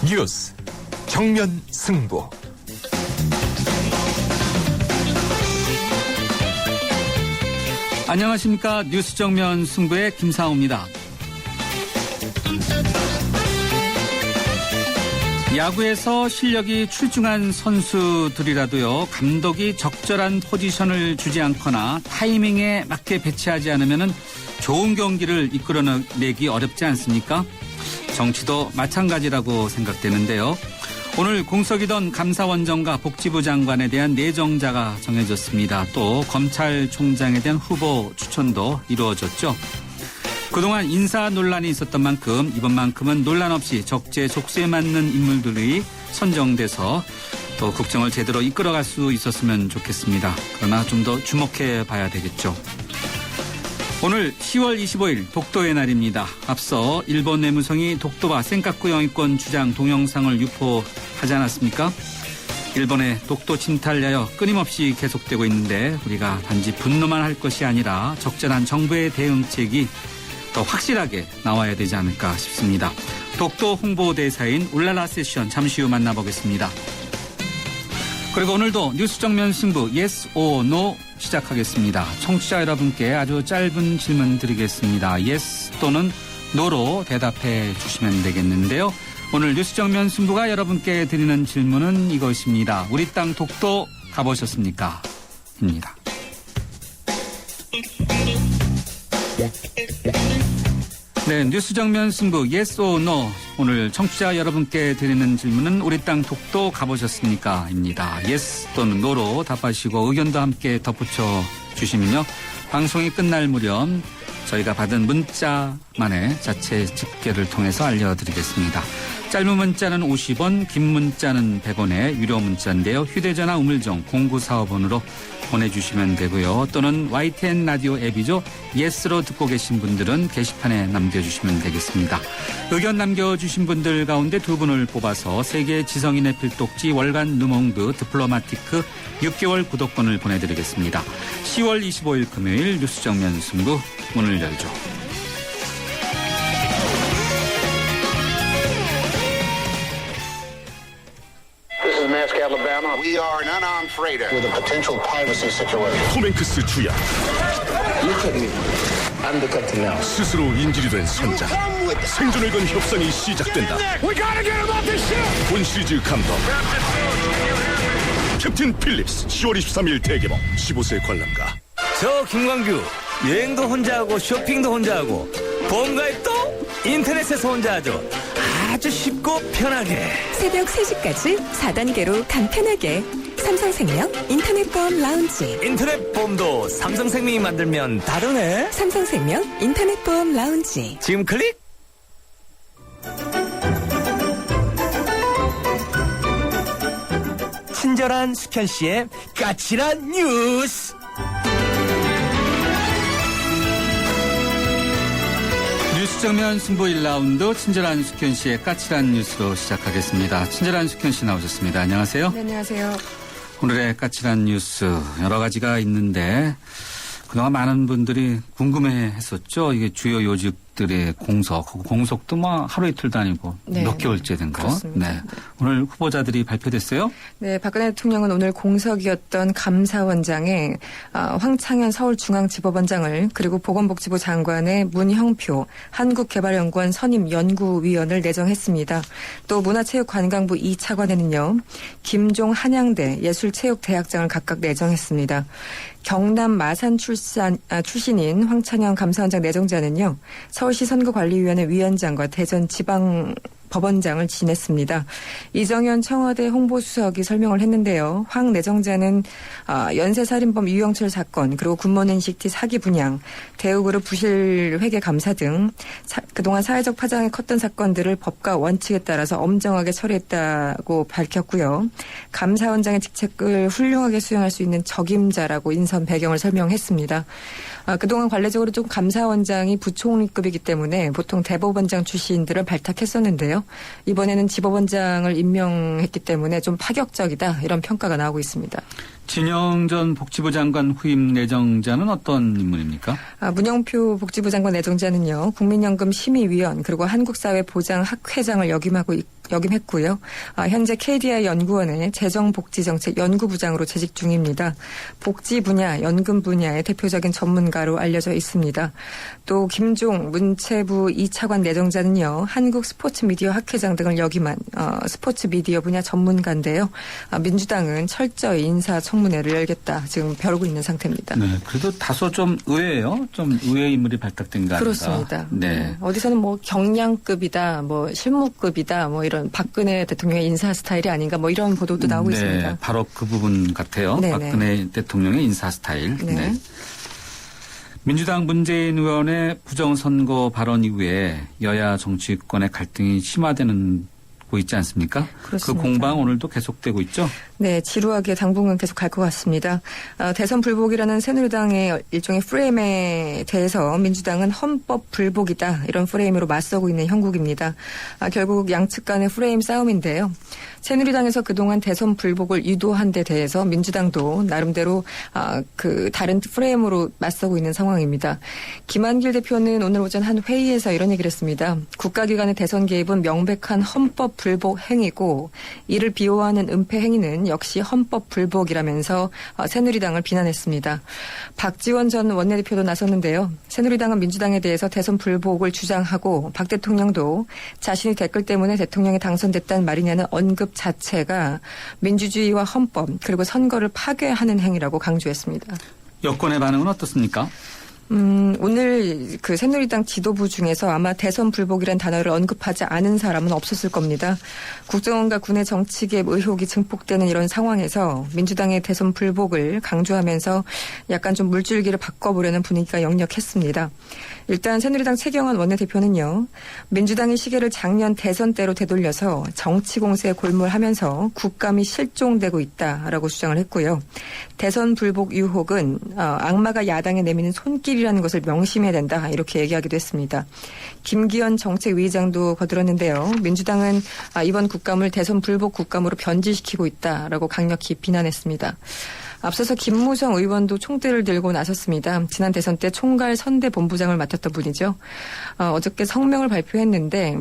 뉴스 정면 승부. 안녕하십니까. 뉴스 정면 승부의 김상우입니다. 야구에서 실력이 출중한 선수들이라도요, 감독이 적절한 포지션을 주지 않거나 타이밍에 맞게 배치하지 않으면 좋은 경기를 이끌어내기 어렵지 않습니까? 정치도 마찬가지라고 생각되는데요. 오늘 공석이던 감사원장과 복지부 장관에 대한 내정자가 정해졌습니다. 또 검찰총장에 대한 후보 추천도 이루어졌죠. 그동안 인사 논란이 있었던 만큼 이번만큼은 논란 없이 적재적소에 맞는 인물들이 선정돼서 또 국정을 제대로 이끌어갈 수 있었으면 좋겠습니다. 그러나 좀 더 주목해 봐야 되겠죠. 오늘 10월 25일 독도의 날입니다. 앞서 일본 내무성이 독도와 센카쿠 영유권 주장 동영상을 유포하지 않았습니까? 일본의 독도 침탈하여 끊임없이 계속되고 있는데 우리가 단지 분노만 할 것이 아니라 적절한 정부의 대응책이 더 확실하게 나와야 되지 않을까 싶습니다. 독도 홍보대사인 울랄라 세션 잠시 후 만나보겠습니다. 그리고 오늘도 뉴스 정면 승부 Yes or No 시작하겠습니다. 청취자 여러분께 아주 짧은 질문 드리겠습니다. Yes 또는 No로 대답해 주시면 되겠는데요. 오늘 뉴스 정면 승부가 여러분께 드리는 질문은 이것입니다. 우리 땅 독도 가보셨습니까? 입니다. 네, 뉴스 정면 승부 Yes or No. 오늘 청취자 여러분께 드리는 질문은 우리 땅 독도 가보셨습니까? 입니다. Yes 또는 No로 답하시고 의견도 함께 덧붙여 주시면요. 방송이 끝날 무렵 저희가 받은 문자만의 자체 집계를 통해서 알려드리겠습니다. 짧은 문자는 50원, 긴 문자는 100원의 유료 문자인데요. 휴대전화 우물정 0945번으로 보내주시면 되고요. 또는 YTN 라디오 앱이죠. 예스로 듣고 계신 분들은 게시판에 남겨주시면 되겠습니다. 의견 남겨주신 분들 가운데 두 분을 뽑아서 세계 지성인의 필독지 월간 르몽드 디플로마티크 6개월 구독권을 보내드리겠습니다. 10월 25일 금요일 뉴스 정면 승부 문을 열죠. Alabama. We are an unarmed freighter with a potential piracy situation. 톰 행크스 주연. You couldn't undercut the now. 스스로 인질이 된 선장. 생존을 건 협상이 시작된다. We gotta get him off this ship. 본 시리즈 감독. 캡틴 필립스 10월 23일 대개봉 15세 관람가. 저 김광규 여행도 혼자 하고 쇼핑도 혼자 하고 보험가입도 인터넷에서 혼자 하죠. 아주 쉽고 편하게 새벽 3시까지 4단계로 간편하게 삼성생명 인터넷보험 라운지. 인터넷 보험도 삼성생명이 만들면 다르네. 삼성생명 인터넷보험 라운지. 지금 클릭. 친절한 수현 씨의 까칠한 뉴스. 뉴스 정면 승부 1라운드 친절한 숙현 씨의 까칠한 뉴스로 시작하겠습니다. 친절한 숙현 씨 나오셨습니다. 안녕하세요. 네, 안녕하세요. 오늘의 까칠한 뉴스 여러 가지가 있는데 그동안 많은 분들이 궁금해했었죠. 이게 주요 요직들의 공석도 뭐 하루 이틀 다니고 네, 몇 개월째 된 거. 그렇습니다. 네. 오늘 후보자들이 발표됐어요. 네, 박근혜 대통령은 오늘 공석이었던 감사원장에 황창현 서울중앙지법원장을 그리고 보건복지부 장관의 문형표 한국개발연구원 선임 연구위원을 내정했습니다. 또 문화체육관광부 2차관에는요. 김종 한양대 예술체육대학장을 각각 내정했습니다. 경남 마산 출신인 황창현 감사원장 내정자는요. 서울시 선거관리위원회 위원장과 대전지방 법원장을 지냈습니다. 이정현 청와대 홍보수석이 설명을 했는데요. 황 내정자는 연쇄살인범 유영철 사건 그리고 군무원 NCT 사기 분양, 대우그룹 부실 회계 감사 등 그동안 사회적 파장이 컸던 사건들을 법과 원칙에 따라서 엄정하게 처리했다고 밝혔고요. 감사원장의 직책을 훌륭하게 수행할 수 있는 적임자라고 인선 배경을 설명했습니다. 그동안 관례적으로 좀 감사원장이 부총리급이기 때문에 보통 대법원장 출신들을 발탁했었는데요. 이번에는 지법원장을 임명했기 때문에 좀 파격적이다 이런 평가가 나오고 있습니다. 진영 전 복지부 장관 후임 내정자는 어떤 인물입니까? 문영표 복지부 장관 내정자는요. 국민연금 심의위원 그리고 한국사회보장학회장을 역임하고 역임했고요. 현재 KDI 연구원의 재정복지정책 연구부장으로 재직 중입니다. 복지 분야, 연금 분야의 대표적인 전문가로 알려져 있습니다. 또 김종 문체부 2차관 내정자는요. 한국 스포츠미디어 학회장 등을 역임한 스포츠 미디어 분야 전문가인데요. 민주당은 철저히 인사청문회를 열겠다. 지금 벼르고 있는 상태입니다. 네, 그래도 다소 좀 의외예요. 좀 의외의 인물이 발탁된 거 아닌가. 그렇습니다. 네. 어디서는 뭐 경량급이다, 뭐 실무급이다, 뭐 이런 박근혜 대통령의 인사 스타일이 아닌가, 뭐 이런 보도도 나오고 네, 있습니다. 바로 그 부분 같아요. 네네. 박근혜 대통령의 인사 스타일. 네. 네. 민주당 문재인 의원의 부정선거 발언 이후에 여야 정치권의 갈등이 심화되고 있지 않습니까? 그렇습니다. 그 공방 오늘도 계속되고 있죠? 네, 지루하게 당분간 계속 갈 것 같습니다. 대선 불복이라는 새누리당의 일종의 프레임에 대해서 민주당은 헌법 불복이다 이런 프레임으로 맞서고 있는 형국입니다. 결국 양측 간의 프레임 싸움인데요. 새누리당에서 그동안 대선 불복을 유도한 데 대해서 민주당도 나름대로 그 다른 프레임으로 맞서고 있는 상황입니다. 김한길 대표는 오늘 오전 한 회의에서 이런 얘기를 했습니다. 국가기관의 대선 개입은 명백한 헌법 불복 행위고 이를 비호하는 은폐 행위는 역시 헌법 불복이라면서 새누리당을 비난했습니다. 박지원 전 원내대표도 나섰는데요. 새누리당은 민주당에 대해서 대선 불복을 주장하고 박 대통령도 자신이 댓글 때문에 대통령이 당선됐다는 말이냐는 언급 자체가 민주주의와 헌법 그리고 선거를 파괴하는 행위라고 강조했습니다. 여권의 반응은 어떻습니까? 오늘 그 새누리당 지도부 중에서 아마 대선 불복이란 단어를 언급하지 않은 사람은 없었을 겁니다. 국정원과 군의 정치 개입 의혹이 증폭되는 이런 상황에서 민주당의 대선 불복을 강조하면서 약간 좀 물줄기를 바꿔보려는 분위기가 역력했습니다. 일단 새누리당 최경환 원내대표는요. 민주당의 시계를 작년 대선 때로 되돌려서 정치 공세에 골몰하면서 국감이 실종되고 있다라고 주장을 했고요. 대선 불복 유혹은 악마가 야당에 내미는 손길이라는 것을 명심해야 된다 이렇게 얘기하기도 했습니다. 김기현 정책위의장도 거들었는데요. 민주당은 이번 국감을 대선 불복 국감으로 변질시키고 있다라고 강력히 비난했습니다. 앞서서 김무성 의원도 총대를 들고 나섰습니다. 지난 대선 때 총괄 선대본부장을 맡았던 분이죠. 어저께 성명을 발표했는데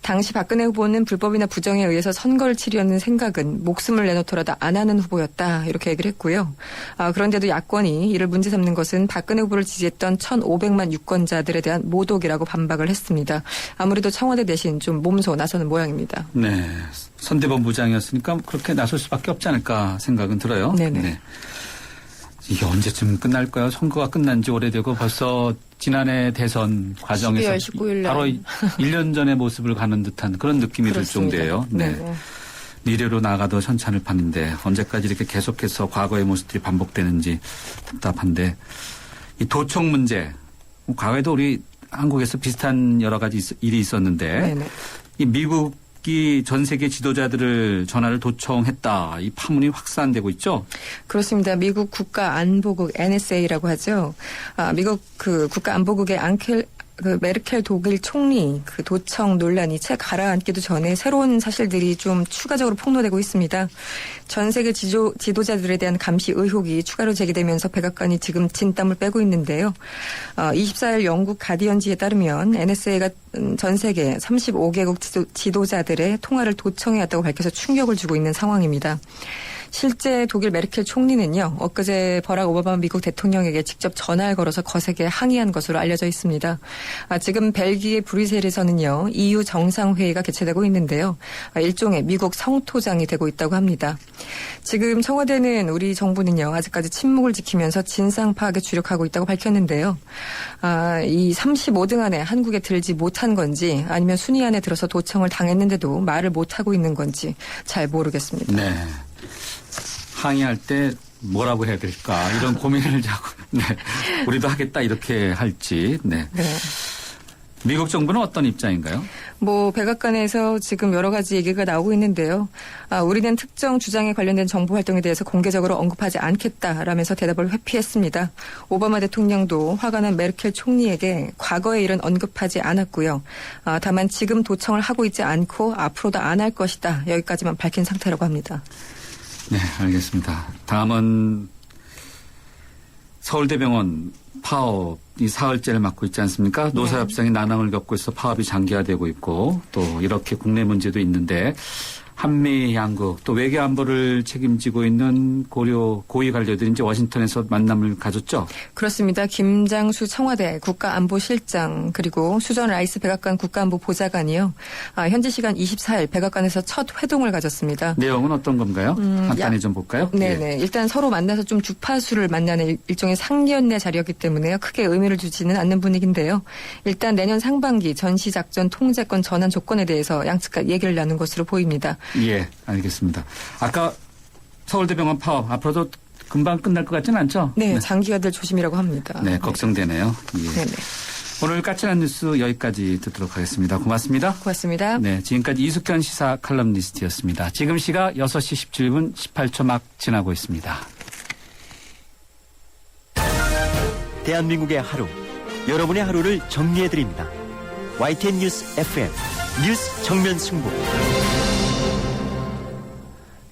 당시 박근혜 후보는 불법이나 부정에 의해서 선거를 치르려는 생각은 목숨을 내놓더라도 안 하는 후보였다 이렇게 얘기를 했고요. 그런데도 야권이 이를 문제 삼는 것은 박근혜 후보를 지지했던 1,500만 유권자들에 대한 모독이라고 반박을 했습니다. 아무래도 청와대 대신 좀 몸소 나서는 모양입니다. 네. 선대본부장이었으니까 그렇게 나설 수밖에 없지 않을까 생각은 들어요. 네네. 네. 이게 언제쯤 끝날까요? 선거가 끝난 지 오래되고 벌써 지난해 대선 과정에서 12월 19일 날. 바로 1년 전의 모습을 가는 듯한 그런 느낌이 들 그렇습니다. 정도예요. 네. 네. 미래로 나가도 현찬을 파는데 언제까지 이렇게 계속해서 과거의 모습들이 반복되는지 답답한데 이 도청 문제 과거에도 우리 한국에서 비슷한 여러 가지 일이 있었는데 네네. 이 미국이 전 세계 지도자들을 전화를 도청했다. 이 파문이 확산되고 있죠. 그렇습니다. 미국 국가안보국 NSA라고 하죠. 미국 그 국가안보국의 메르켈 독일 총리 그 도청 논란이 채 가라앉기도 전에 새로운 사실들이 좀 추가적으로 폭로되고 있습니다. 전 세계 지도자들에 대한 감시 의혹이 추가로 제기되면서 백악관이 지금 진땀을 빼고 있는데요. 24일 영국 가디언지에 따르면 NSA가 전 세계 35개국 지도자들의 통화를 도청해왔다고 밝혀서 충격을 주고 있는 상황입니다. 실제 독일 메르켈 총리는요. 엊그제 버락 오바마 미국 대통령에게 직접 전화를 걸어서 거세게 항의한 것으로 알려져 있습니다. 지금 벨기에 브뤼셀에서는요. EU 정상회의가 개최되고 있는데요. 일종의 미국 성토장이 되고 있다고 합니다. 지금 청와대는 우리 정부는요. 아직까지 침묵을 지키면서 진상 파악에 주력하고 있다고 밝혔는데요. 이 35등 안에 한국에 들지 못한 건지 아니면 순위 안에 들어서 도청을 당했는데도 말을 못하고 있는 건지 잘 모르겠습니다. 네. 항의할 때 뭐라고 해야 될까 이런 고민을 자꾸 네. 우리도 하겠다 이렇게 할지. 네. 네. 미국 정부는 어떤 입장인가요? 백악관에서 지금 여러 가지 얘기가 나오고 있는데요. 우리는 특정 주장에 관련된 정보 활동에 대해서 공개적으로 언급하지 않겠다라면서 대답을 회피했습니다. 오바마 대통령도 화가 난 메르켈 총리에게 과거의 일은 언급하지 않았고요. 다만 지금 도청을 하고 있지 않고 앞으로도 안 할 것이다. 여기까지만 밝힌 상태라고 합니다. 네, 알겠습니다. 다음은 서울대병원 파업 이 사흘째를 맡고 있지 않습니까? 노사협상이 난항을 겪고 있어 파업이 장기화되고 있고 또 이렇게 국내 문제도 있는데 한미 양국 또 외교 안보를 책임지고 있는 고위 관료들이 이제 워싱턴에서 만남을 가졌죠. 그렇습니다. 김장수 청와대 국가안보실장 그리고 수전 라이스 백악관 국가안보 보좌관이요. 현지 시간 24일 백악관에서 첫 회동을 가졌습니다. 내용은 어떤 건가요? 간단히 좀 볼까요? 네네. 예. 일단 서로 만나서 좀 주파수를 만나는 일종의 상견례 자리였기 때문에요. 크게 의미를 두지는 않는 분위기인데요. 일단 내년 상반기 전시작전 통제권 전환 조건에 대해서 양측과 얘기를 나눈 것으로 보입니다. 예, 알겠습니다. 아까 서울대병원 파업 앞으로도 금방 끝날 것 같지는 않죠? 네, 장기가 될 조짐이라고 합니다. 네, 걱정되네요. 예. 네네. 오늘 까칠한 뉴스 여기까지 듣도록 하겠습니다. 고맙습니다. 고맙습니다. 네, 지금까지 이숙현 시사 칼럼니스트였습니다. 지금 시각 6시 17분 18초 막 지나고 있습니다. 대한민국의 하루, 여러분의 하루를 정리해드립니다. YTN 뉴스 FM, 뉴스 정면 승부.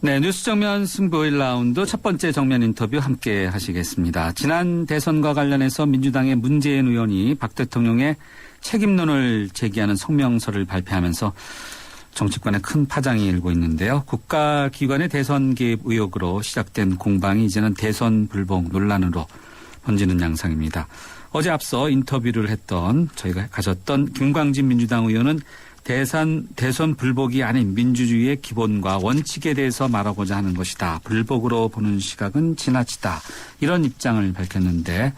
네, 뉴스 정면 승부 1라운드 첫 번째 정면 인터뷰 함께 하시겠습니다. 지난 대선과 관련해서 민주당의 문재인 의원이 박 대통령의 책임론을 제기하는 성명서를 발표하면서 정치권에 큰 파장이 일고 있는데요. 국가기관의 대선 개입 의혹으로 시작된 공방이 이제는 대선 불복 논란으로 번지는 양상입니다. 어제 앞서 인터뷰를 했던 저희가 가졌던 김광진 민주당 의원은 대선 불복이 아닌 민주주의의 기본과 원칙에 대해서 말하고자 하는 것이다. 불복으로 보는 시각은 지나치다. 이런 입장을 밝혔는데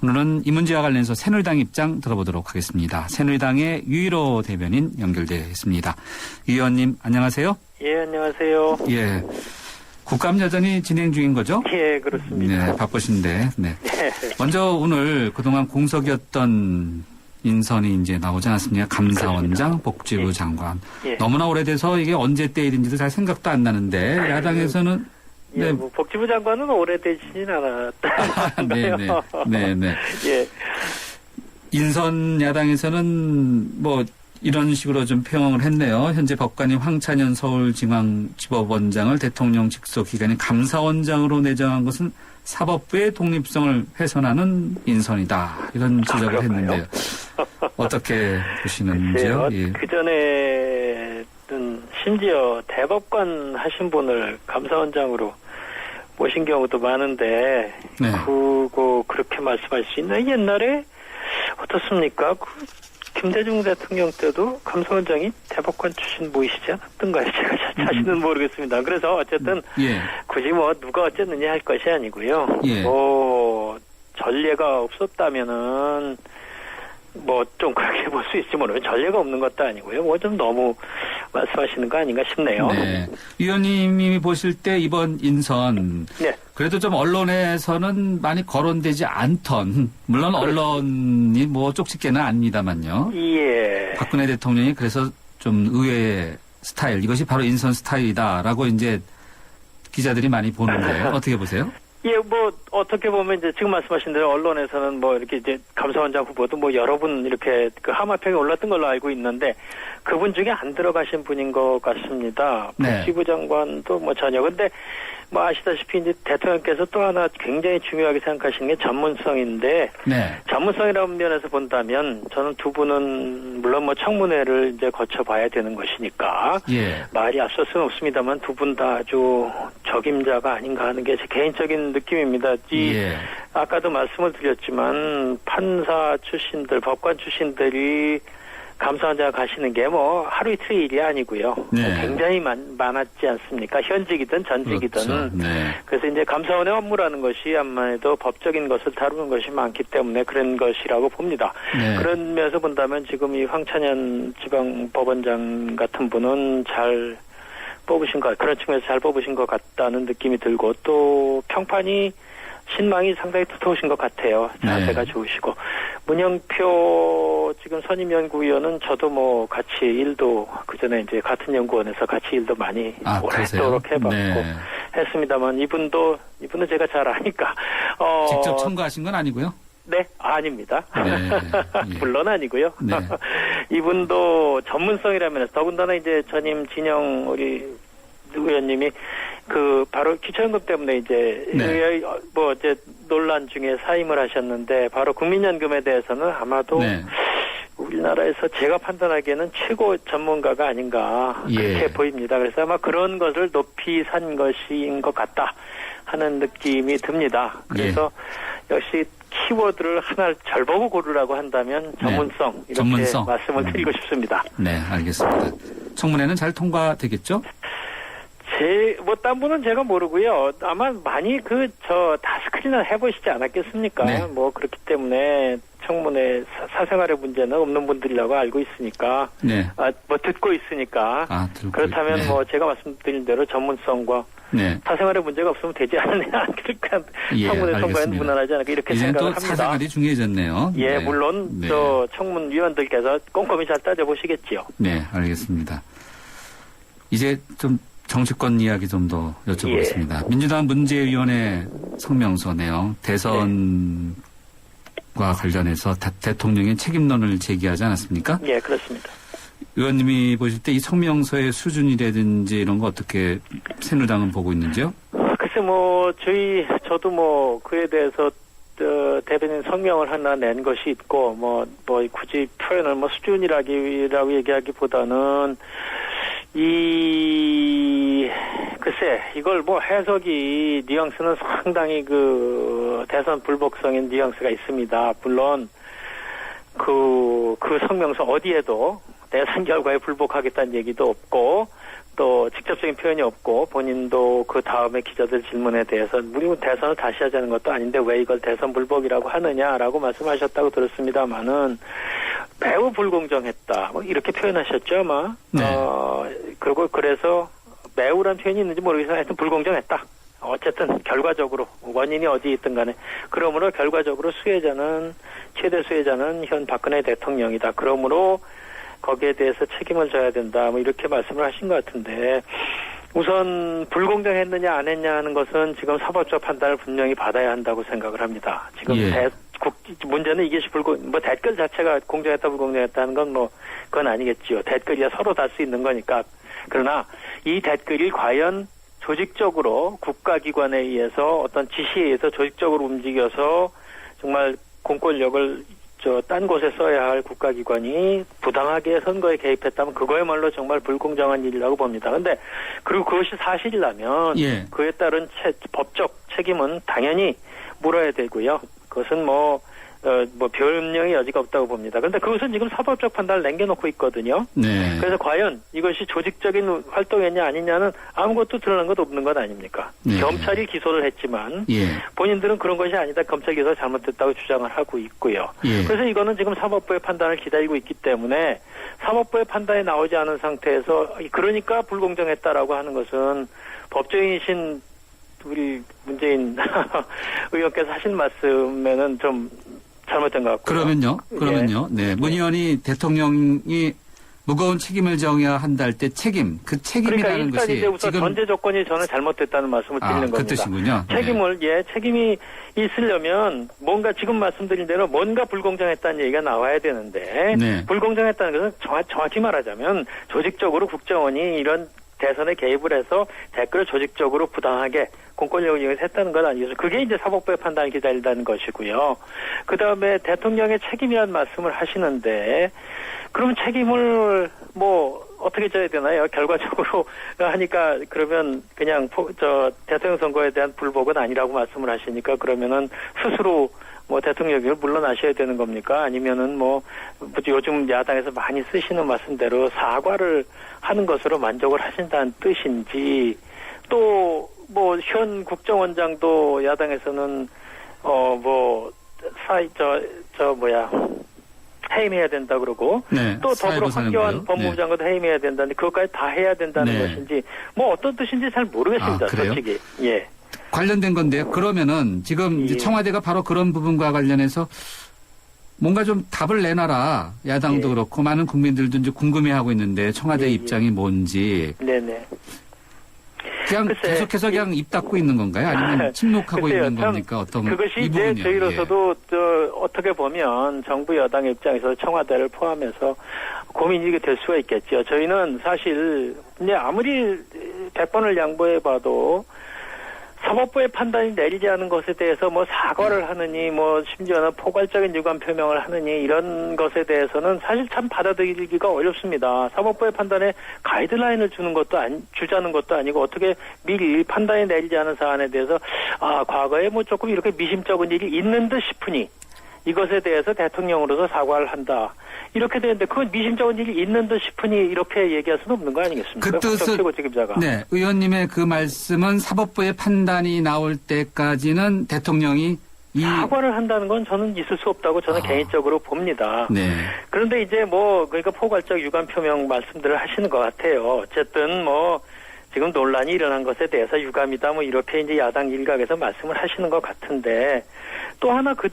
오늘은 이 문제와 관련해서 새누리당 입장 들어보도록 하겠습니다. 새누리당의 유일호 대변인 연결되어 있습니다. 유 의원님 안녕하세요. 예, 안녕하세요. 예, 국감 여전히 진행 중인 거죠? 예, 그렇습니다. 네, 바쁘신데. 네. 먼저 오늘 그동안 공석이었던 인선이 이제 나오지 않았습니까? 감사원장, 복지부 장관. 예. 너무나 오래돼서 이게 언제 때 일인지도 잘 생각도 안 나는데 야당에서는 예, 뭐 복지부 장관은 오래되지는 않았다는가요? 네네. 예. 인선 야당에서는 뭐 이런 식으로 좀 표현을 했네요. 현재 법관인 황찬현 서울중앙지법원장을 대통령 직속 기관인 감사원장으로 내정한 것은 사법부의 독립성을 훼손하는 인선이다. 이런 지적을 했는데요. 어떻게 보시는지요? 예. 그전에는 심지어 대법관 하신 분을 감사원장으로 모신 경우도 많은데 네. 그거 그렇게 말씀할 수 있나? 옛날에 어떻습니까? 김대중 대통령 때도 감사원장이 대법관 출신 모이시지 않았던가요? 제가 자신은 모르겠습니다. 그래서 어쨌든 예. 굳이 뭐 누가 어쨌느냐 할 것이 아니고요. 예. 뭐 전례가 없었다면은 뭐 좀 그렇게 볼 수 있지 모르면 전례가 없는 것도 아니고요. 뭐 좀 너무 말씀하시는 거 아닌가 싶네요. 네. 위원님이 보실 때 이번 인선 네. 그래도 좀 언론에서는 많이 거론되지 않던 물론 언론이 뭐 쪽집게는 아닙니다만요. 예. 박근혜 대통령이 그래서 좀 의외의 스타일 이것이 바로 인선 스타일이다라고 이제 기자들이 많이 보는데 어떻게 보세요? 예, 뭐 어떻게 보면 이제 지금 말씀하신 대로 언론에서는 뭐 이렇게 이제 감사원장 후보도 뭐 여러 분 이렇게 그 하마평에 올랐던 걸로 알고 있는데 그분 중에 안 들어가신 분인 것 같습니다. 네. 복지부 장관도 뭐 전혀. 근데 뭐 아시다시피 이제 대통령께서 또 하나 굉장히 중요하게 생각하시는 게 전문성인데 네. 전문성이라는 면에서 본다면 저는 두 분은 물론 뭐 청문회를 이제 거쳐봐야 되는 것이니까 예. 말이 앞설 수는 없습니다만 두 분 다 아주 적임자가 아닌가 하는 게 제 개인적인 느낌입니다. 예. 아까도 말씀을 드렸지만 판사 출신들, 법관 출신들이 감사원장 가시는 게 뭐 하루 이틀 일이 아니고요. 네. 굉장히 많았지 않습니까? 현직이든 전직이든. 그렇죠. 네. 그래서 이제 감사원의 업무라는 것이 아무래도 법적인 것을 다루는 것이 많기 때문에 그런 것이라고 봅니다. 네. 그런 면에서 본다면 지금 이 황찬현 지방법원장 같은 분은 잘 뽑으신 것, 그런 측면에서 잘 뽑으신 것 같다는 느낌이 들고 또 평판이 신망이 상당히 두터우신 것 같아요. 자세가 네. 좋으시고. 문영표 지금 선임연구위원은 저도 뭐 같이 일도 그전에 이제 같은 연구원에서 같이 일도 많이 오랫도록 해봤고 네. 했습니다만 이분은 제가 잘 아니까. 직접 청구하신 건 아니고요? 네, 아닙니다. 네. 예. 물론 아니고요. 네. 이분도 전문성이라면 더군다나 이제 전임 진영 우리 의원님이 바로 기초연금 때문에 이제 네. 이제 논란 중에 사임을 하셨는데 바로 국민연금에 대해서는 아마도 네. 우리나라에서 제가 판단하기에는 최고 전문가가 아닌가 그렇게 보입니다. 그래서 아마 그런 것을 높이 산 것인 것 같다 하는 느낌이 듭니다. 그래서 역시 키워드를 하나를 절 보고 고르라고 한다면 전문성 이렇게 전문성. 말씀을 드리고 싶습니다. 네, 알겠습니다. 청문회는 잘 통과되겠죠? 딴 분은 제가 모르고요. 아마 많이 다 스크린을 해보시지 않았겠습니까? 네. 그렇기 때문에 청문회 사생활의 문제는 없는 분들이라고 알고 있으니까. 네. 듣고 있으니까. 듣고 그렇다면 네. 제가 말씀드린 대로 전문성과 네. 사생활의 문제가 없으면 되지 않느냐. 그러니까 청문회 선거에는 무난하지 않을까 이렇게 이제 생각을 또 합니다. 사생활이 중요해졌네요. 예, 네. 물론 네. 청문위원들께서 꼼꼼히 잘 따져보시겠지요. 네, 알겠습니다. 이제 좀 정치권 이야기 좀 더 여쭤보겠습니다. 민주당 문재위원회 성명서 내용 대선과 관련해서 대통령의 책임론을 제기하지 않았습니까? 예, 그렇습니다. 의원님이 보실 때 이 성명서의 수준이라든지 이런 거 어떻게 새누리당은 보고 있는지요? 글쎄 저도 그에 대해서 대변인 성명을 하나 낸 것이 있고 굳이 표현을 수준이라고 얘기하기보다는 글쎄 이걸 해석이 뉘앙스는 상당히 대선 불복성인 뉘앙스가 있습니다. 물론 그 성명서 어디에도 대선 결과에 불복하겠다는 얘기도 없고 또 직접적인 표현이 없고 본인도 그 다음에 기자들 질문에 대해서 우리 대선을 다시 하자는 것도 아닌데 왜 이걸 대선 불복이라고 하느냐라고 말씀하셨다고 들었습니다만은 매우 불공정했다. 이렇게 표현하셨죠, 아마. 네. 그래서 매우란 표현이 있는지 모르겠지만 하여튼 불공정했다. 어쨌든 결과적으로 원인이 어디 있든 간에 그러므로 결과적으로 최대 수혜자는 현 박근혜 대통령이다. 그러므로 거기에 대해서 책임을 져야 된다. 이렇게 말씀을 하신 것 같은데 우선 불공정했느냐 안 했냐 하는 것은 지금 사법적 판단을 분명히 받아야 한다고 생각을 합니다. 지금 문제는 이것이 댓글 자체가 공정했다 불공정했다 하는 건 그건 아니겠지요. 댓글이야 서로 달 수 있는 거니까. 그러나 이 댓글이 과연 조직적으로 국가기관에 의해서 어떤 지시에 의해서 조직적으로 움직여서 정말 공권력을 딴 곳에 써야 할 국가기관이 부당하게 선거에 개입했다면 그거야말로 정말 불공정한 일이라고 봅니다. 그리고 그것이 사실이라면 그에 따른 법적 책임은 당연히 물어야 되고요. 그것은 변명의 여지가 없다고 봅니다. 그런데 그것은 지금 사법적 판단을 남겨놓고 있거든요. 네. 그래서 과연 이것이 조직적인 활동이냐 아니냐는 아무것도 드러난 것 없는 것 아닙니까? 네. 검찰이 기소를 했지만 본인들은 그런 것이 아니다. 검찰 기소가 잘못됐다고 주장을 하고 있고요. 그래서 이거는 지금 사법부의 판단을 기다리고 있기 때문에 사법부의 판단이 나오지 않은 상태에서 그러니까 불공정했다라고 하는 것은 법조인이신 우리 문재인 의원께서 하신 말씀에는 좀 잘못된 것 같고요. 그러면요. 네. 문 의원이 대통령이 무거운 책임을 져야 한다 할 때 책임이라는 그러니까 것이 이제 우선 지금 전제 조건이 저는 잘못됐다는 말씀을 드리는 겁니다. 그 뜻이군요. 책임이 있으려면 뭔가 지금 말씀드린 대로 뭔가 불공정했다는 얘기가 나와야 되는데 불공정했다는 것은 정확히 말하자면 조직적으로 국정원이 이런 대선에 개입을 해서 댓글을 조직적으로 부당하게 공권력을 이용해서 했다는 건 아니죠. 그게 이제 사법부의 판단을 기다린다는 것이고요. 그 다음에 대통령의 책임이라는 말씀을 하시는데 그러면 책임을 어떻게 져야 되나요? 결과적으로 하니까 그러면 그냥 대통령 선거에 대한 불복은 아니라고 말씀을 하시니까 그러면은 스스로 대통령이 물러나셔야 되는 겁니까? 아니면은 요즘 야당에서 많이 쓰시는 말씀대로 사과를 하는 것으로 만족을 하신다는 뜻인지 또 현 국정원장도 야당에서는 해임해야 된다 그러고 또 더불어 황교안 법무부 장관도 해임해야 된다는데 그것까지 다 해야 된다는 것인지 어떤 뜻인지 잘 모르겠습니다. 솔직히. 관련된 건데요. 그러면은 지금 이제 청와대가 바로 그런 부분과 관련해서 뭔가 좀 답을 내놔라. 야당도 그렇고 많은 국민들도 이제 궁금해하고 있는데 청와대 입장이 뭔지. 네네. 그냥 계속해서 그냥 입 닫고 있는 건가요? 아니면 침묵하고 있는 겁니까? 어떤 그것이 이제 저희로서도 어떻게 보면 정부 여당의 입장에서 청와대를 포함해서 고민이 될 수가 있겠죠. 저희는 사실 아무리 뭐 100번을 양보해봐도 사법부의 판단이 내리지 않은 것에 대해서 뭐 사과를 하느니 뭐 심지어는 포괄적인 유감 표명을 하느니 이런 것에 대해서는 사실 참 받아들이기가 어렵습니다. 사법부의 판단에 가이드라인을 주자는 것도 아니고 어떻게 미리 판단이 내리지 않은 사안에 대해서 과거에 뭐 조금 이렇게 미심쩍은 일이 있는 듯 싶으니 이것에 대해서 대통령으로서 사과를 한다. 이렇게 되는데 그건 미심쩍은 일이 있는 듯 싶으니 이렇게 얘기할 수는 없는 거 아니겠습니까? 그 뜻은 최고책임자가. 네, 의원님의 그 말씀은 사법부의 판단이 나올 때까지는 대통령이 사과를 한다는 건 저는 있을 수 없다고 저는 개인적으로 봅니다. 네. 그런데 이제 뭐 그러니까 포괄적 유감 표명 말씀들을 하시는 것 같아요. 어쨌든 뭐 지금 논란이 일어난 것에 대해서 유감이다 뭐 이렇게 이제 야당 일각에서 말씀을 하시는 것 같은데 또 하나 그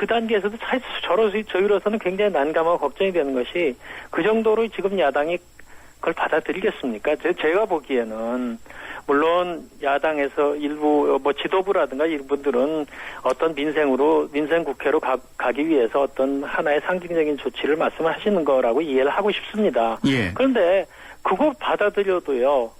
단계에서도 사실 저희로서는 굉장히 난감하고 걱정이 되는 것이 그 정도로 지금 야당이 그걸 받아들이겠습니까? 제가 보기에는 물론 야당에서 일부 뭐 지도부라든가 일부들은 어떤 민생 국회로 가기 위해서 어떤 하나의 상징적인 조치를 말씀하시는 거라고 이해를 하고 싶습니다. 예. 그런데 그거 받아들여도요.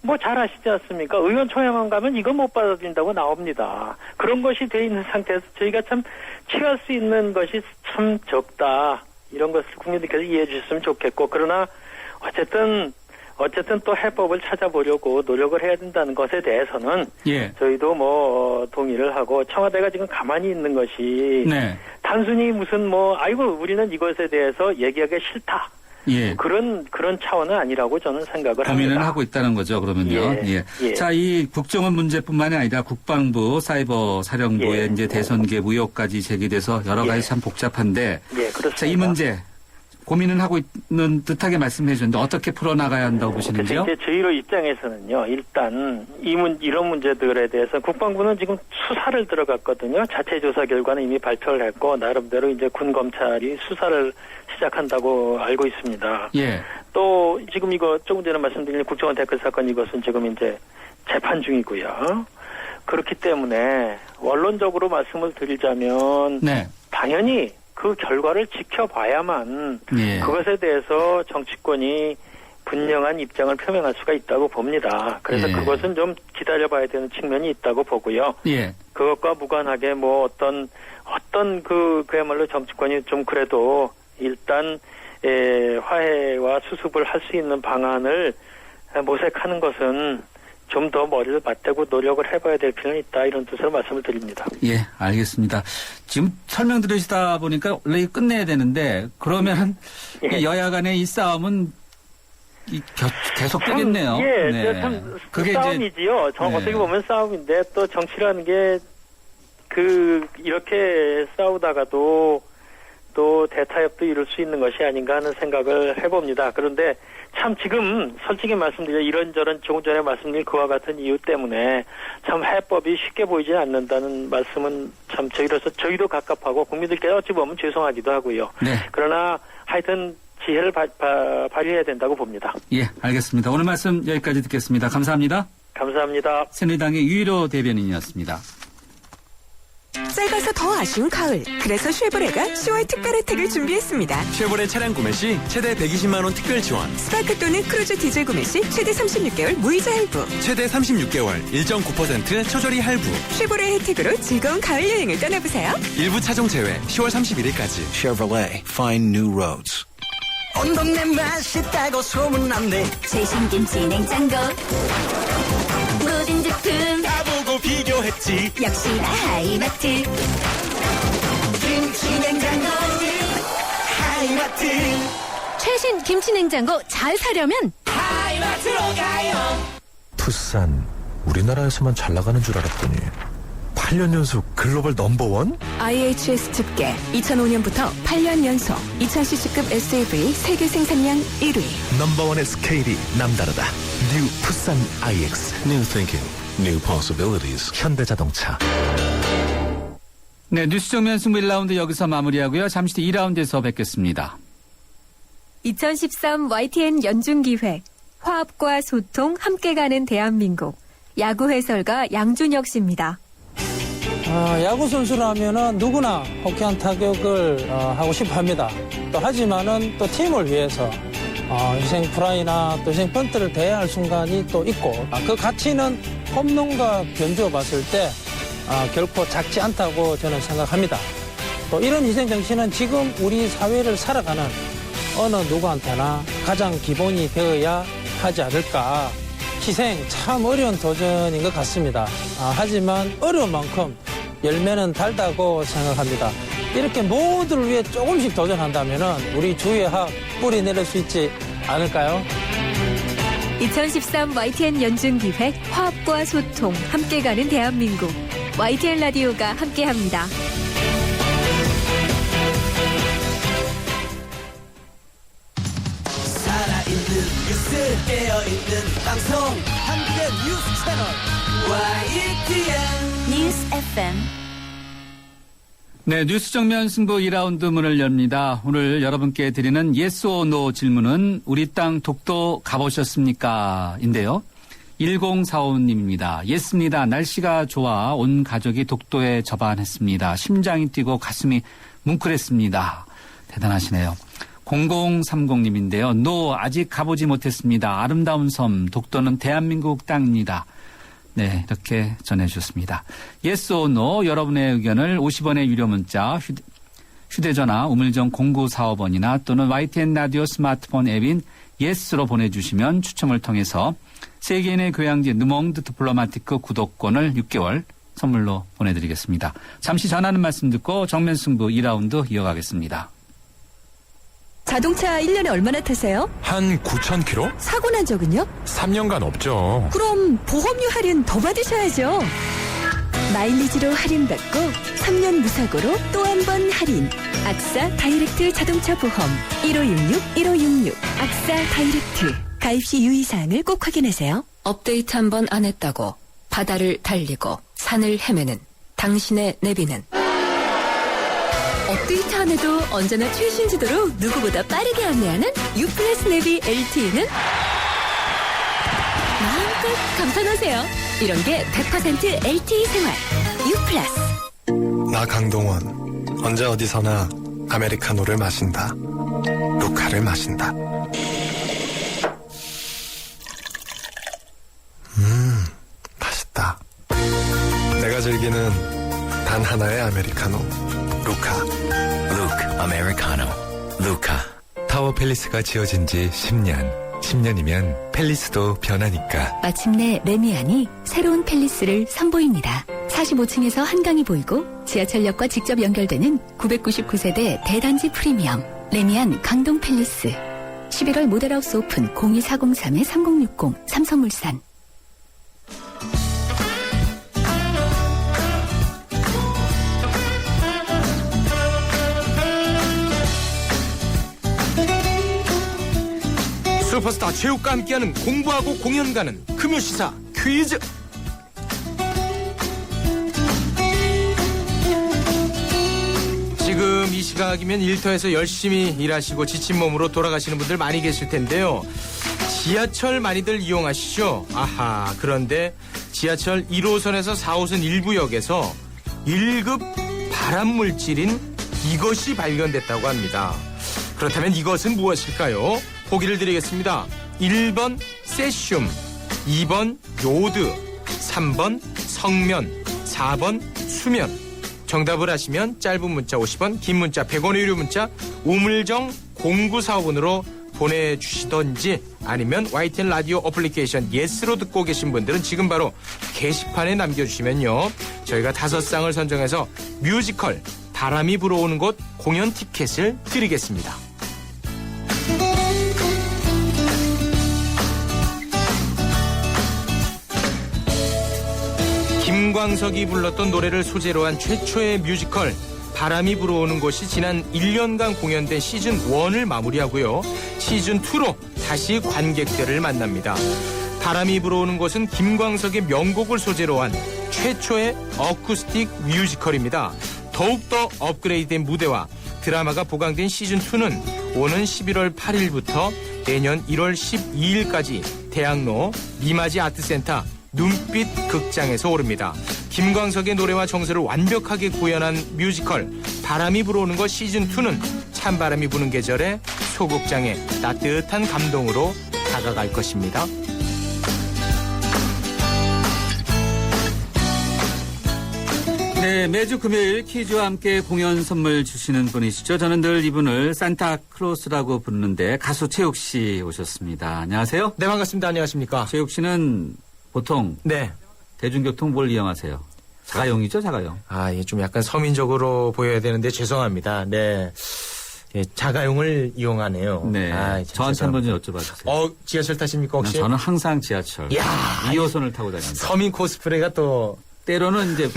뭐 잘 아시지 않습니까? 의원총회만 가면 이거 못 받아들인다고 나옵니다. 그런 것이 돼 있는 상태에서 저희가 참 취할 수 있는 것이 참 적다. 이런 것을 국민들께서 이해해 주셨으면 좋겠고 그러나 어쨌든 또 해법을 찾아보려고 노력을 해야 된다는 것에 대해서는 예. 저희도 뭐 동의를 하고 청와대가 지금 가만히 있는 것이 네. 단순히 무슨 뭐 우리는 이것에 대해서 얘기하기 싫다. 예. 그런 차원은 아니라고 저는 생각을 고민을 합니다. 하고 있다는 거죠, 그러면요. 예. 자, 이 국정원 문제뿐만이 아니라 국방부 사이버 사령부의 이제 대선계 의혹까지 제기돼서 여러 가지 참 복잡한데. 그렇습니다. 자, 이 문제 고민은 하고 있는 듯하게 말씀해 주셨는데 어떻게 풀어나가야 한다고 보시는지요? 이제 저희로 입장에서는요. 일단 이런 문제들에 대해서 국방부는 지금 수사를 들어갔거든요. 자체 조사 결과는 이미 발표를 했고 나름대로 이제 군 검찰이 수사를 시작한다고 알고 있습니다. 예. 또 지금 이거 조금 전에 말씀드린 국정원 댓글 사건 이것은 지금 이제 재판 중이고요. 그렇기 때문에 원론적으로 말씀을 드리자면 네. 당연히 그 결과를 지켜봐야만 예. 그것에 대해서 정치권이 분명한 입장을 표명할 수가 있다고 봅니다. 그래서 예. 그것은 좀 기다려봐야 되는 측면이 있다고 보고요. 예. 그것과 무관하게 뭐 어떤 그야말로 정치권이 좀 그래도 일단 화해와 수습을 할 수 있는 방안을 모색하는 것은 좀 더 머리를 맞대고 노력을 해봐야 될 필요는 있다. 이런 뜻으로 말씀을 드립니다. 예, 알겠습니다. 지금 설명 들으시다 보니까 원래 끝내야 되는데 그러면 여야 간의 이 싸움은 계속 되겠네요. 참 그게 싸움이지요. 어떻게 보면 싸움인데 또 정치라는 게 이렇게 싸우다가도 또 대타협도 이룰 수 있는 것이 아닌가 하는 생각을 해봅니다. 그런데 참 지금 솔직히 말씀드려 이런저런 조금 전에 말씀드린 그와 같은 이유 때문에 참 해법이 쉽게 보이지 않는다는 말씀은 참 저희도 갑갑하고 국민들께 어찌 보면 죄송하기도 하고요. 네. 그러나 하여튼 지혜를 발휘해야 된다고 봅니다. 예, 알겠습니다. 오늘 말씀 여기까지 듣겠습니다. 감사합니다. 감사합니다. 새누리당의 유일호 대변인이었습니다. 짧아서 더 아쉬운 가을. 그래서 쉐보레가 10월 특별 혜택을 준비했습니다. 쉐보레 차량 구매 시 최대 120만 원 특별 지원, 스파크 또는 크루즈 디젤 구매 시 최대 36개월 무이자 할부, 최대 36개월 1.9% 초저리 할부. 쉐보레 혜택으로 즐거운 가을 여행을 떠나보세요. 일부 차종 제외 10월 31일까지. Chevrolet, find new roads. 온 동네 맛있다고 소문났네. 최신 김치 냉장고 모든 제품 다 보고 비교했지. 역시나 하이마트 김치 냉장고 하이마트. 최신 김치 냉장고 잘 사려면 하이마트로 가요. 푸산, 우리나라에서만 잘 나가는 줄 알았더니 8년 연속 글로벌 넘버원? IHS 집계 2005년부터 8년 연속 2000cc급 SUV 세계 생산량 1위. 넘버원의 스케일이 남다르다. 뉴 푸산 IX. New thinking, new possibilities. 현대자동차. 네, 뉴스 정면 승부 1라운드 여기서 마무리하고요. 잠시 뒤 2라운드에서 뵙겠습니다. 2013 YTN 연중기획 화합과 소통 함께 가는 대한민국 야구 해설가 양준혁 씨입니다. 야구 선수라면은 누구나 호쾌한 타격을 하고 싶어 합니다. 또 하지만은 또 팀을 위해서 희생 프라이나 또 희생 번트를 대해야 할 순간이 또 있고 그 가치는 홈런과 견주어 봤을 때 결코 작지 않다고 저는 생각합니다. 또 이런 희생 정신은 지금 우리 사회를 살아가는 어느 누구한테나 가장 기본이 되어야 하지 않을까. 희생 참 어려운 도전인 것 같습니다. 하지만 어려운 만큼 열매는 달다고 생각합니다. 이렇게 모두를 위해 조금씩 도전한다면 우리 주의학 뿌리 내릴 수 있지 않을까요? 2013 YTN 연중기획 화합과 소통 함께 가는 대한민국 YTN 라디오가 함께합니다. 살아있는 뉴스 깨어있는 방송 한국의 뉴스 채널 YTN 뉴스 FM. 네, 뉴스 정면 승부 2라운드 문을 엽니다. 오늘 여러분께 드리는 yes or no 질문은 우리 땅 독도 가보셨습니까? 인데요. 1045님입니다. 예스입니다. 날씨가 좋아 온 가족이 독도에 접안했습니다. 심장이 뛰고 가슴이 뭉클했습니다. 대단하시네요. 0030님인데요. 노, 아직 가보지 못했습니다. 아름다운 섬, 독도는 대한민국 땅입니다. 네, 이렇게 전해주셨습니다. yes or no 여러분의 의견을 50원의 유료 문자 휴대전화 우물정 0945번이나 또는 YTN 라디오 스마트폰 앱인 yes로 보내주시면 추첨을 통해서 세계인의 교양지 느몽드 디플로마티크 구독권을 6개월 선물로 보내드리겠습니다. 잠시 전하는 말씀 듣고 정면승부 2라운드 이어가겠습니다. 자동차 1년에 얼마나 타세요? 한 9,000km? 사고 난 적은요? 3년간 없죠. 그럼 보험료 할인 더 받으셔야죠. 마일리지로 할인받고 3년 무사고로 또 한 번 할인. 악사 다이렉트 자동차 보험 1566-1566 악사 다이렉트. 가입 시 유의사항을 꼭 확인하세요. 업데이트 한 번 안 했다고 바다를 달리고 산을 헤매는 당신의 내비는 업데이트 안 해도 언제나 최신 지도로 누구보다 빠르게 안내하는 U+ 내비 LTE는 마음껏 감탄하세요. 이런 게 100% LTE 생활 U+. 나 강동원 언제 어디서나 아메리카노를 마신다. 루카를 마신다. 맛있다. 내가 즐기는 단 하나의 아메리카노 루카. 루크 아메리카노 루카. 타워 팰리스가 지어진 지 10년. 10년이면 팰리스도 변하니까. 마침내 레미안이 새로운 팰리스를 선보입니다. 45층에서 한강이 보이고 지하철역과 직접 연결되는 999세대 대단지 프리미엄 레미안 강동 팰리스. 11월 모델하우스 오픈 02403-3060 삼성물산. 슈퍼스타 체육과 함께하는 공부하고 공연 가는 금요시사 퀴즈. 지금 이 시각이면 일터에서 열심히 일하시고 지친 몸으로 돌아가시는 분들 많이 계실 텐데요. 지하철 많이들 이용하시죠? 아하, 그런데 지하철 1호선에서 4호선 일부 역에서 1급 발암물질인 이것이 발견됐다고 합니다. 그렇다면 이것은 무엇일까요? 보기를 드리겠습니다. 1번 세슘, 2번 요드, 3번 성면, 4번 수면. 정답을 아시면 짧은 문자 50원, 긴 문자 100원의 유료 문자 우물정 0945번으로 보내주시던지 아니면 YTN 라디오 어플리케이션 예스로 듣고 계신 분들은 지금 바로 게시판에 남겨주시면요. 저희가 5쌍을 선정해서 뮤지컬 바람이 불어오는 곳 공연 티켓을 드리겠습니다. 김광석이 불렀던 노래를 소재로 한 최초의 뮤지컬 바람이 불어오는 곳이 지난 1년간 공연된 시즌1을 마무리하고요. 시즌2로 다시 관객들을 만납니다. 바람이 불어오는 곳은 김광석의 명곡을 소재로 한 최초의 어쿠스틱 뮤지컬입니다. 더욱더 업그레이드된 무대와 드라마가 보강된 시즌2는 오는 11월 8일부터 내년 1월 12일까지 대학로 미마지 아트센터 눈빛 극장에서 오릅니다. 김광석의 노래와 정서를 완벽하게 구현한 뮤지컬 바람이 불어오는 것 시즌2는 찬바람이 부는 계절에 소극장의 따뜻한 감동으로 다가갈 것입니다. 네, 매주 금요일 퀴즈와 함께 공연 선물 주시는 분이시죠. 저는 늘 이분을 산타클로스라고 부르는데 가수 최욱 씨 오셨습니다. 안녕하세요. 네, 반갑습니다. 안녕하십니까. 최욱 씨는 보통 네. 대중교통 뭘 이용하세요? 자가용이죠, 자가용. 아, 예, 좀 약간 서민적으로 보여야 되는데 죄송합니다. 네. 예, 자가용을 이용하네요. 네. 아, 저한테 한번 좀 여쭤봐 주세요. 지하철 타십니까, 혹시? 저는 항상 지하철. 야, 2호선을 타고 다닙니다. 서민 코스프레가 또. 때로는 이제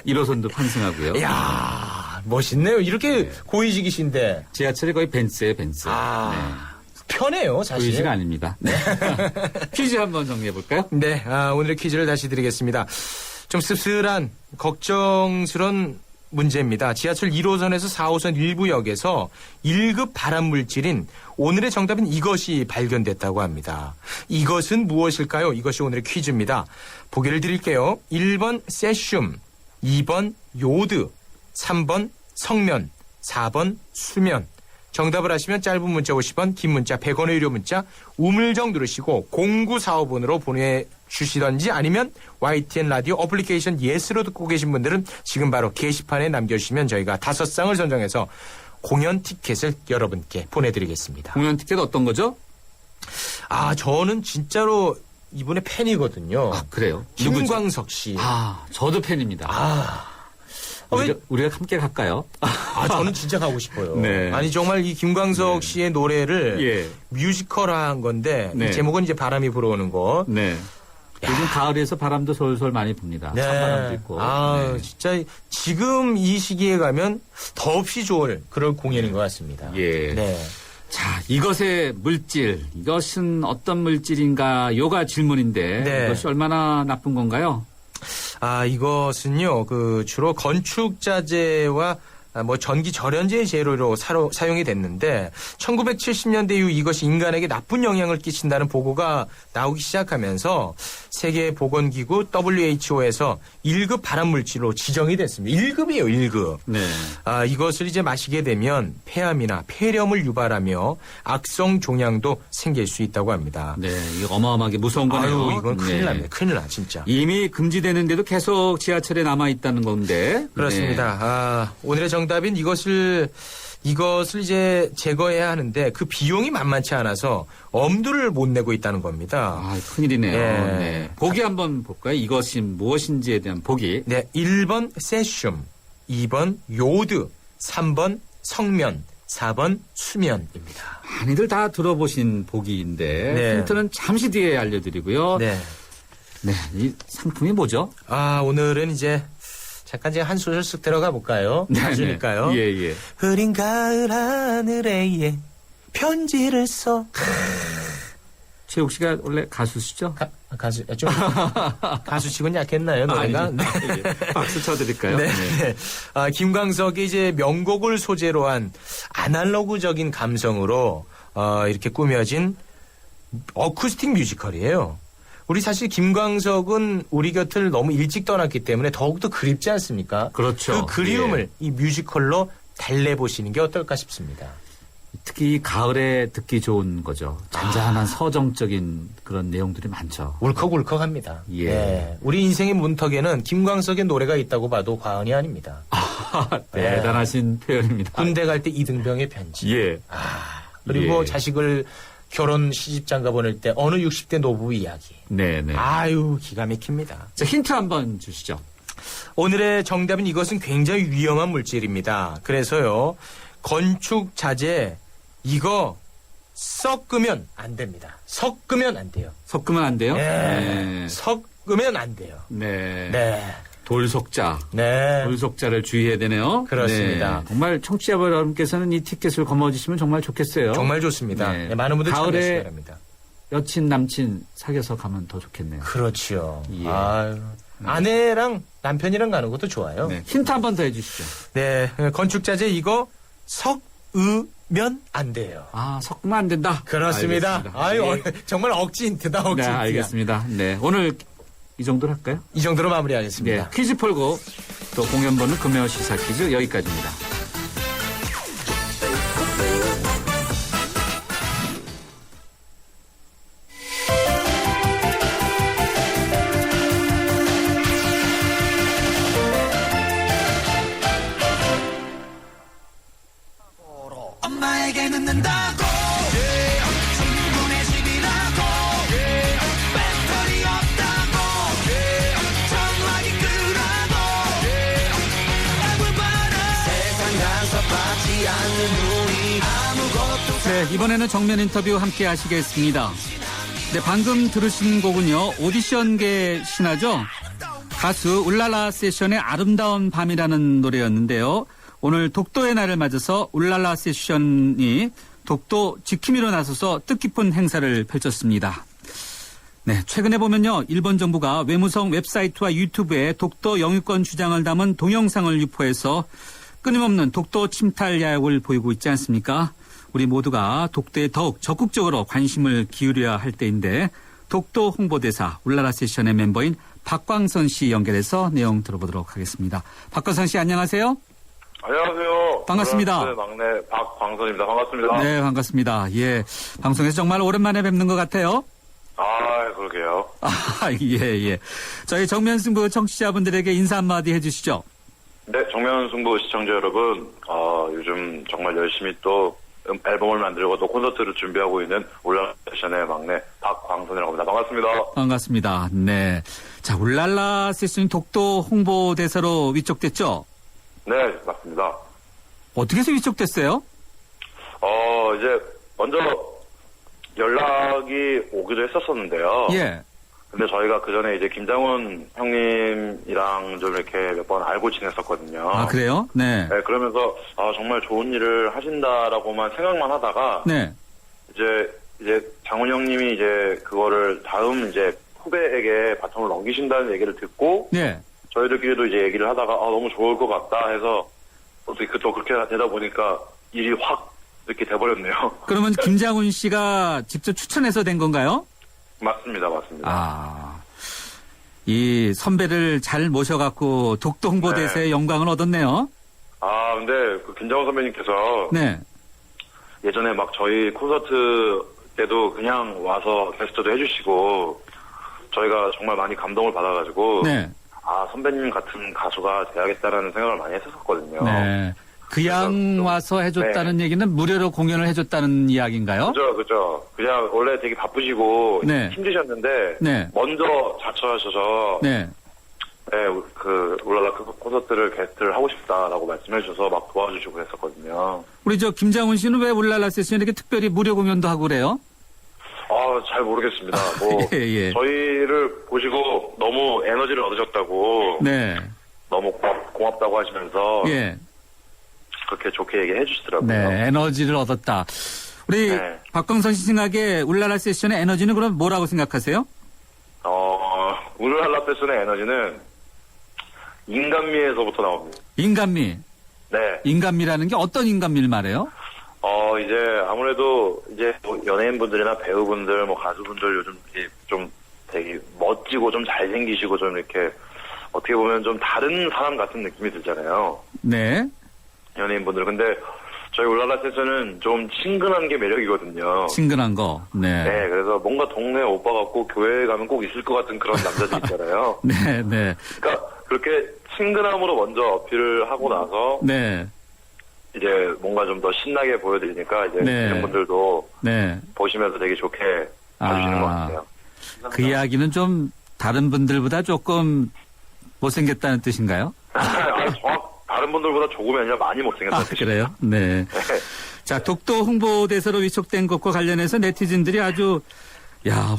1호선도 환승하고요. 이야, 멋있네요. 이렇게 네. 고위직이신데. 지하철이 거의 벤츠예요, 벤츠. 편해요, 사실. 고위직 아닙니다. 네. 퀴즈 한번 정리해 볼까요? 네, 오늘의 퀴즈를 다시 드리겠습니다. 좀 씁쓸한, 걱정스러운 문제입니다. 지하철 1호선에서 4호선 일부 역에서 1급 발암물질인 오늘의 정답은 이것이 발견됐다고 합니다. 이것은 무엇일까요? 이것이 오늘의 퀴즈입니다. 보기를 드릴게요. 1번 세슘, 2번 요드, 3번 성면, 4번 수면. 정답을 아시면 짧은 문자 50원, 긴 문자 100원의 유료 문자 우물정 누르시고 0945번으로 보내주시던지 아니면 YTN 라디오 어플리케이션 예스로 듣고 계신 분들은 지금 바로 게시판에 남겨주시면 저희가 5쌍을 선정해서 공연 티켓을 여러분께 보내드리겠습니다. 공연 티켓 어떤 거죠? 저는 진짜로 이분의 팬이거든요. 그래요? 김광석 씨. 저도 팬입니다. 우리가 함께 갈까요? 저는 진짜 가고 싶어요. 네. 아니 정말 이 김광석 씨의 노래를 뮤지컬한 건데 네. 제목은 이제 바람이 불어오는 거. 네. 요즘 가을에서 바람도 솔솔 많이 붑니다. 네. 찬바람도 있고. 네. 진짜 지금 이 시기에 가면 더없이 좋을 그런 공연인 것 같습니다. 예. 네. 자, 이것의 물질, 이것은 어떤 물질인가 요가 질문인데 네. 이것이 얼마나 나쁜 건가요? 이것은요, 주로 건축자재와 전기 절연제 재료로 사용이 됐는데 1970년대 이후 이것이 인간에게 나쁜 영향을 끼친다는 보고가 나오기 시작하면서 세계보건기구 WHO에서 1급 발암물질로 지정이 됐습니다. 1급이에요, 1급. 네. 이것을 이제 마시게 되면 폐암이나 폐렴을 유발하며 악성 종양도 생길 수 있다고 합니다. 네, 이거 어마어마하게 무서운 거네요. 이건 큰일 납니다. 큰일 나, 진짜. 이미 금지되는데도 계속 지하철에 남아 있다는 건데. 그렇습니다. 네. 오늘의 정답인 이것을 이제 제거해야 하는데 그 비용이 만만치 않아서 엄두를 못 내고 있다는 겁니다. 큰일이네요. 네. 네. 보기 한번 볼까요? 이것이 무엇인지에 대한 보기. 네, 1번 세슘, 2번 요드, 3번 성면, 4번 수면입니다. 많이들 다 들어보신 보기인데 네. 힌트는 잠시 뒤에 알려드리고요. 네. 네, 이 상품이 뭐죠? 오늘은 이제 잠깐 제가 한 소절 쓱 들어가 볼까요? 가수니까요. 예. 흐린 가을 하늘에 편지를 써. 최욱 씨가 원래 가수시죠? 가수, 좀, 가수치곤 약했나요, 노래가? 네. 박수 쳐드릴까요? 네. 김광석이 이제 명곡을 소재로 한 아날로그적인 감성으로, 이렇게 꾸며진 어쿠스틱 뮤지컬이에요. 우리 사실 김광석은 우리 곁을 너무 일찍 떠났기 때문에 더욱더 그립지 않습니까? 그렇죠. 그 그리움을 이 뮤지컬로 달래보시는 게 어떨까 싶습니다. 특히 가을에 듣기 좋은 거죠. 잔잔한 서정적인 그런 내용들이 많죠. 울컥울컥합니다. 예. 네. 우리 인생의 문턱에는 김광석의 노래가 있다고 봐도 과언이 아닙니다. 대단하신 표현입니다. 군대 갈 때 이등병의 편지. 예. 그리고 자식을 결혼 시집장가 보낼 때 어느 60대 노부 이야기. 네네. 기가 막힙니다. 자, 힌트 한번 주시죠. 오늘의 정답은 이것은 굉장히 위험한 물질입니다. 그래서요, 건축 자재 이거 섞으면 안 됩니다. 섞으면 안 돼요. 섞으면 안 돼요? 네. 섞으면 안 돼요. 네. 네. 돌속자. 네. 돌속자를 주의해야 되네요. 그렇습니다. 네. 정말 청취자 여러분께서는 이 티켓을 거머쥐시면 정말 좋겠어요. 정말 좋습니다. 네. 많은 분들 참여하시기 가을에 바랍니다. 여친, 남친 사귀어서 가면 더 좋겠네요. 그렇죠. 예. 아내랑 남편이랑 가는 것도 좋아요. 네. 힌트 한 번 더 해주시죠. 네. 건축자재 이거 섞으면 안 돼요. 섞으면 안 된다. 그렇습니다. 정말 억지 힌트다, 억지 힌트. 네, 알겠습니다. 네. 오늘 이 정도로 할까요? 이 정도로 마무리하겠습니다. 네. 퀴즈 풀고 또 공연 보는 금요 시사 퀴즈 여기까지입니다. 네, 이번에는 정면 인터뷰 함께 하시겠습니다. 네, 방금 들으신 곡은요, 오디션계 신화죠? 가수 울랄라 세션의 아름다운 밤이라는 노래였는데요. 오늘 독도의 날을 맞아서 울랄라 세션이 독도 지킴이로 나서서 뜻깊은 행사를 펼쳤습니다. 네, 최근에 보면요, 일본 정부가 외무성 웹사이트와 유튜브에 독도 영유권 주장을 담은 동영상을 유포해서 끊임없는 독도 침탈 야욕을 보이고 있지 않습니까? 우리 모두가 독도에 더욱 적극적으로 관심을 기울여야 할 때인데 독도 홍보대사 울랄라 세션의 멤버인 박광선 씨 연결해서 내용 들어보도록 하겠습니다. 박광선 씨 안녕하세요. 안녕하세요. 반갑습니다. 막내 박광선입니다. 반갑습니다. 네, 반갑습니다. 예, 방송에서 정말 오랜만에 뵙는 것 같아요. 아, 그러게요. 예. 저희 정면승부 청취자분들에게 인사 한마디 해주시죠. 네, 정면승부 시청자 여러분, 요즘 정말 열심히 또 앨범을 만들고 또 콘서트를 준비하고 있는 울랄라 세션의 막내 박광선이라고 합니다. 반갑습니다. 반갑습니다. 네. 자, 울랄라 세션이 독도 홍보대사로 위촉됐죠? 네, 맞습니다. 어떻게 해서 위촉됐어요? 이제 먼저 연락이 오기도 했었었는데요. 예. 근데 저희가 그 전에 이제 김장훈 형님이랑 좀 이렇게 몇 번 알고 지냈었거든요. 아, 그래요? 네. 네, 그러면서 정말 좋은 일을 하신다라고만 생각만 하다가 네. 이제 장훈 형님이 이제 그거를 다음 이제 후배에게 바통을 넘기신다는 얘기를 듣고 네. 저희들끼리도 이제 얘기를 하다가 너무 좋을 것 같다 해서 어떻게 또 그렇게 되다 보니까 일이 확 이렇게 돼버렸네요. 그러면 김장훈 씨가 직접 추천해서 된 건가요? 맞습니다. 이 선배를 잘 모셔갖고 독도 홍보대사의 영광을 얻었네요. 근데 그 김장훈 선배님께서 네. 예전에 막 저희 콘서트 때도 그냥 와서 게스트도 해주시고 저희가 정말 많이 감동을 받아가지고 네. 선배님 같은 가수가 돼야겠다라는 생각을 많이 했었거든요. 네. 그냥 와서 해줬다는 얘기는 무료로 공연을 해줬다는 이야기인가요? 그죠. 그냥 원래 되게 바쁘시고 네. 힘드셨는데 네. 먼저 자처하셔서 네. 그 울랄라 콘서트를 게스트를 하고 싶다라고 말씀해 주셔서 막 도와주시고 그랬었거든요. 우리 김장훈 씨는 왜 울랄라 세션에 이렇게 특별히 무료 공연도 하고 그래요? 잘 모르겠습니다. 예. 저희를 보시고 너무 에너지를 얻으셨다고 네. 너무 고맙다고 하시면서 예. 그렇게 좋게 얘기해 주시더라고요. 네, 에너지를 얻었다. 우리 박광선 씨 생각에 울랄라 세션의 에너지는 그럼 뭐라고 생각하세요? 울랄라 세션의 에너지는 인간미에서부터 나옵니다. 인간미? 네. 인간미라는 게 어떤 인간미를 말해요? 이제 아무래도 이제 뭐 연예인분들이나 배우분들, 뭐 가수분들 요즘 좀 되게 멋지고 좀 잘생기시고 좀 이렇게 어떻게 보면 좀 다른 사람 같은 느낌이 들잖아요. 네. 연예인분들. 근데 저희 울랄라 세션은 좀 친근한 게 매력이거든요. 친근한 거. 네. 네, 그래서 뭔가 동네 오빠 같고 교회에 가면 꼭 있을 것 같은 그런 남자들 있잖아요. 네. 그러니까 그렇게 친근함으로 먼저 어필을 하고 나서 네. 이제 뭔가 좀 더 신나게 보여드리니까 이제 이런 분들도 보시면서 되게 좋게 봐주시는 것 같아요. 그 이야기는 좀 다른 분들보다 조금 못생겼다는 뜻인가요? 다른 분들보다 조금이 아니라 많이 못생겼다는 뜻이에요. 그래요? 네. 자, 독도 홍보대사로 위촉된 것과 관련해서 네티즌들이 아주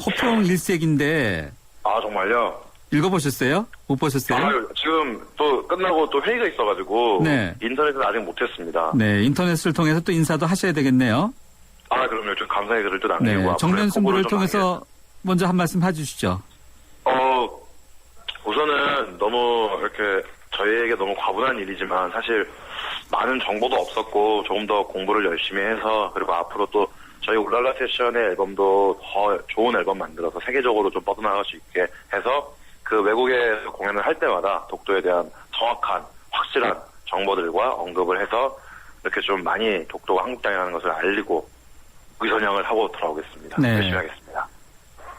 호평 일색인데. 정말요? 읽어보셨어요? 못 보셨어요? 지금 또 끝나고 또 회의가 있어가지고 인터넷은 아직 못했습니다. 네, 인터넷을 통해서 또 인사도 하셔야 되겠네요. 그럼요. 좀 감사의 글을 또 남기고. 네, 정면 승부를 통해서 먼저 한 말씀 해주시죠. 우선은 너무 이렇게 저희에게 너무 과분한 일이지만 사실 많은 정보도 없었고 조금 더 공부를 열심히 해서 그리고 앞으로 또 저희 울랄라 세션의 앨범도 더 좋은 앨범 만들어서 세계적으로 좀 뻗어나갈 수 있게 해서 그 외국에서 공연을 할 때마다 독도에 대한 정확한 확실한 정보들과 언급을 해서 이렇게 좀 많이 독도가 한국 땅이라는 것을 알리고 위선양을 하고 돌아오겠습니다. 네. 열심히 하겠습니다.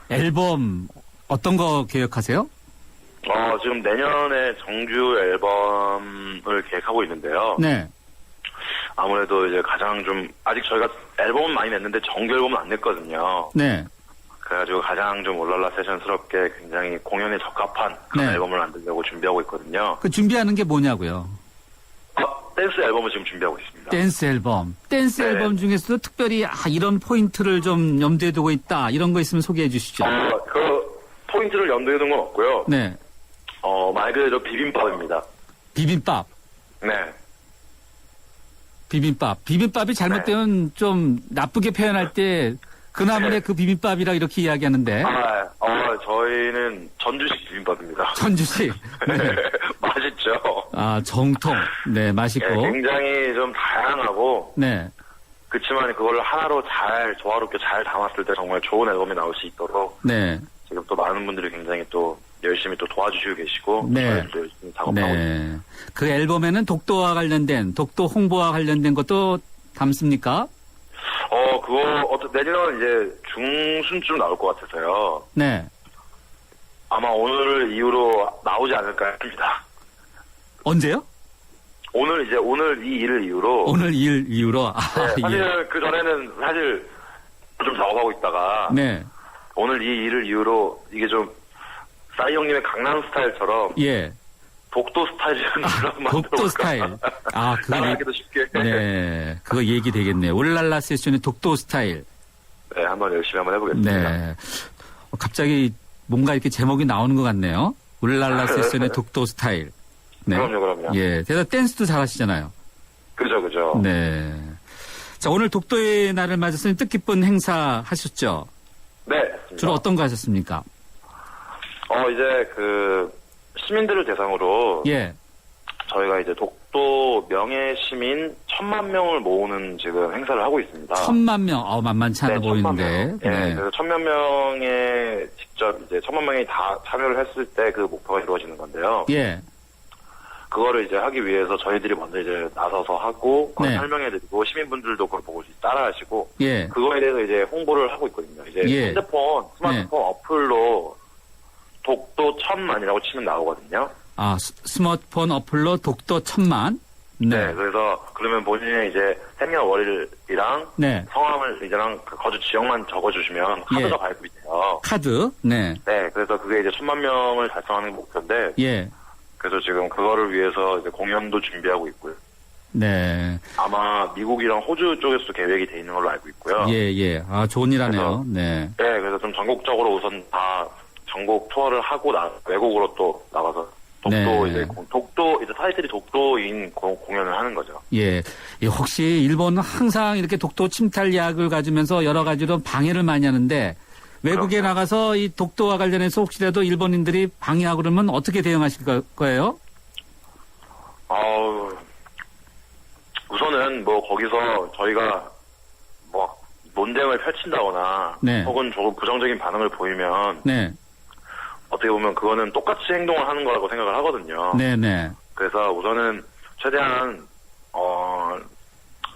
앨범 어떤 거 계획하세요? 지금 내년에 정규 앨범을 계획하고 있는데요. 네. 아무래도 이제 가장 좀 아직 저희가 앨범은 많이 냈는데 정규 앨범은 안 냈거든요. 네. 그래가지고 가장 좀 울랄라 세션스럽게 굉장히 공연에 적합한 그런 앨범을 만들려고 준비하고 있거든요. 그 준비하는 게 뭐냐고요? 댄스 앨범을 지금 준비하고 있습니다. 댄스 앨범. 댄스 네. 앨범 중에서도 특별히 이런 포인트를 좀 염두에 두고 있다. 이런 거 있으면 소개해 주시죠. 그 포인트를 염두에 둔 건 없고요. 네. 말 그대로 비빔밥입니다. 비빔밥. 네. 비빔밥. 비빔밥이 잘못되면 좀 나쁘게 표현할 때 그나물의 그 비빔밥이라 이렇게 이야기하는데. 저희는 전주식 비빔밥입니다. 전주식. 네. 맛있죠. 정통. 네, 맛있고. 네, 굉장히 좀 다양하고. 네. 그렇지만 그걸 하나로 잘 조화롭게 잘 담았을 때 정말 좋은 앨범이 나올 수 있도록. 네. 지금 또 많은 분들이 굉장히 또 열심히 또 도와주시고 계시고. 네. 저희도 열심히 작업하고 있습니다. 그 앨범에는 독도와 관련된, 독도 홍보와 관련된 것도 담습니까? 내년은 이제 중순쯤 나올 것 같아서요. 네. 아마 오늘 이후로 나오지 않을까 합니다. 언제요? 오늘 이 일을 이후로. 오늘 일 이후로? 네, 사실 예. 그 전에는 사실 좀 작업하고 있다가. 네. 오늘 이 일을 이후로 이게 좀 싸이 형님의 강남 스타일처럼. 예. 독도 스타일이라는 독도 스타일. 그거 따라하기도 쉽게. 네. 그거 얘기 되겠네요. 울랄라 세션의 독도 스타일. 네, 한번 열심히 한번 해보겠습니다. 네. 갑자기 뭔가 이렇게 제목이 나오는 것 같네요. 울랄라 세션의 독도 스타일. 네. 그럼요. 예. 대단 댄스도 잘하시잖아요. 그죠. 네. 자, 오늘 독도의 날을 맞아서 뜻깊은 행사 하셨죠? 네. 주로 어떤 거 하셨습니까? 이제 시민들을 대상으로. 예. 저희가 이제 독도 명예 시민 1000만 명을 모으는 지금 행사를 하고 있습니다. 1000만 명. 만만치 않아 보이는데. 네. 그래서 1000만 명에 직접 이제 1000만 명이 다 참여를 했을 때 그 목표가 이루어지는 건데요. 예. 그거를 이제 하기 위해서 저희들이 먼저 이제 나서서 하고 그걸 설명해드리고 시민분들도 그걸 보고 따라하시고. 예. 그거에 대해서 이제 홍보를 하고 있거든요. 이제 스마트폰 어플로 독도 1000만이라고 치면 나오거든요. 스마트폰 어플로 독도 1000만. 네. 그래서 그러면 본인의 이제 생년월일이랑 성함을 이제랑 거주 지역만 적어주시면 카드가 발급이 돼요. 카드. 네. 네. 그래서 그게 이제 1000만 명을 달성하는 게 목표인데. 예. 그래서 지금 그거를 위해서 이제 공연도 준비하고 있고요. 네. 아마 미국이랑 호주 쪽에서도 계획이 돼 있는 걸로 알고 있고요. 예. 좋은 일 하네요. 네. 네. 그래서 좀 전국적으로 우선 다 전국 투어를 하고 외국으로 또 나가서 독도 이제 타이틀이 독도인 공연을 하는 거죠. 예. 혹시 일본은 항상 이렇게 독도 침탈 약을 가지면서 여러 가지로 방해를 많이 하는데 외국에 나가서 이 독도와 관련해서 혹시라도 일본인들이 방해하고 그러면 어떻게 대응하실 거예요? 우선은 거기서 저희가 논쟁을 펼친다거나 혹은 조금 부정적인 반응을 보이면 어떻게 보면 그거는 똑같이 행동을 하는 거라고 생각을 하거든요. 네네. 그래서 우선은 최대한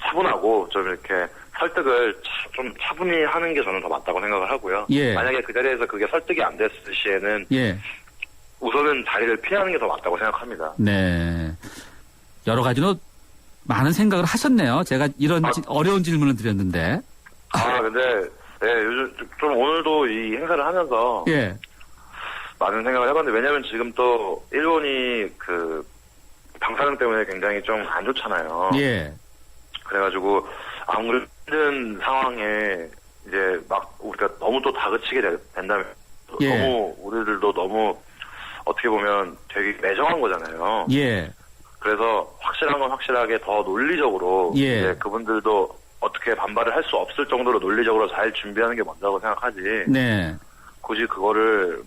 차분하고 좀 이렇게 설득을 좀 차분히 하는 게 저는 더 맞다고 생각을 하고요. 예. 만약에 그 자리에서 그게 설득이 안 됐을 시에는 우선은 자리를 피하는 게 더 맞다고 생각합니다. 네. 여러 가지로 많은 생각을 하셨네요. 제가 이런 어려운 질문을 드렸는데. 근데 요즘 좀 오늘도 이 행사를 하면서 많은 생각을 해봤는데 왜냐면 지금 또 일본이 방사능 때문에 굉장히 좀 안 좋잖아요. 예. 그래가지고 아무래도 힘든 상황에 이제 우리가 너무 또 다그치게 된다면 너무 우리들도 너무 어떻게 보면 되게 매정한 거잖아요. 예. 그래서 확실한 건 확실하게 더 논리적으로 이제 그분들도 어떻게 반발을 할 수 없을 정도로 논리적으로 잘 준비하는 게 먼저라고 생각하지. 네. 굳이 그거를